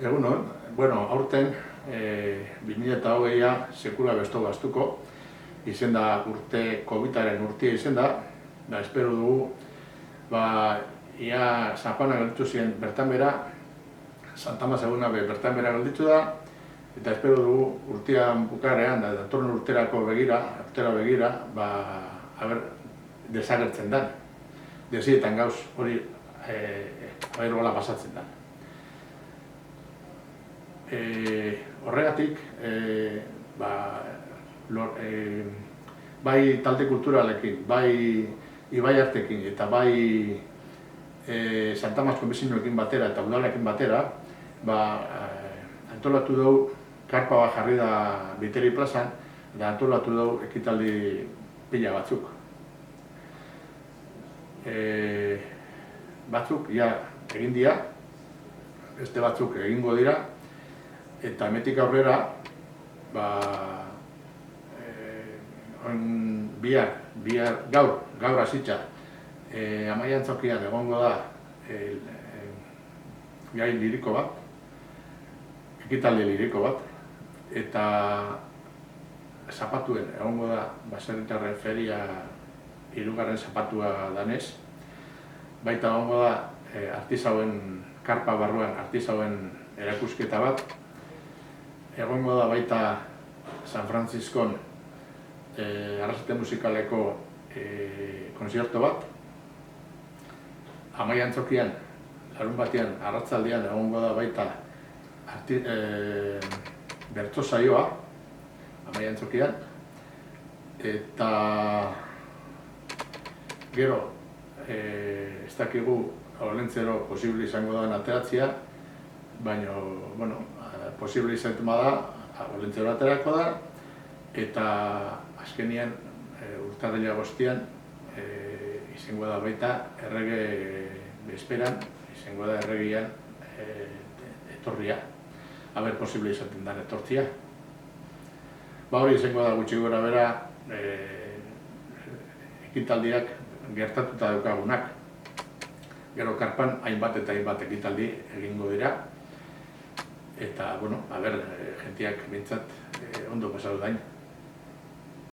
Egunon, bueno, aurten 2020a sekula besto gaztuko, izen da urte, COVID-aren urtea izen da, espero dugu, ia Sanjuana gelditu ziren bertan bera, Santa Mas eguna bertan bera gelditu da, eta espero dugu urtean bukarean, da datorren urterako begira, desagertzen da. Desietan gauz hori hola pasatzen da. Horregatik, bai talde kulturalekin, bai Ibaiartekin eta bai Santa Mas konbezinoekin batera eta udalekin batera, antolatu dugu, karpa bat jarri da Biteri plazan, eta antolatu dugu ekitaldi pila batzuk. Batzuk, egin dira, beste batzuk egingo dira, eta hemetik aurrera, gaur hasitza, Amaiantzokian egongo da gai liriko bat, ekitaldi liriko bat, eta zapatuen egongo da Baserritarren feria hirugarren zapatua danez, baita egongo da artisauen, karpa barruan artisauen erakusketa bat, egongo da baita San Frantziskon arrasate musikaleko konzerto bat, Amaiantzokian, larun batean, arratzaldean egongo da baita bertso saioa, Amaiantzokian, eta gero, ez dakigu Olentzero posible izango da ateratzea, baina, posible izaten bada, Olentzero aterako da, eta azkenian, urtarrila guztian, izango da baita errege bezperan, izango da erregian etorria, haber posible izaten da etortzia. Hori izango da gutxi gora bera ekitaldiak gertatuta daukagunak. Gero karpan hainbat eta hainbat ekitaldi egingo dira. Eta, jentiak bintzat ondo pasatu dain.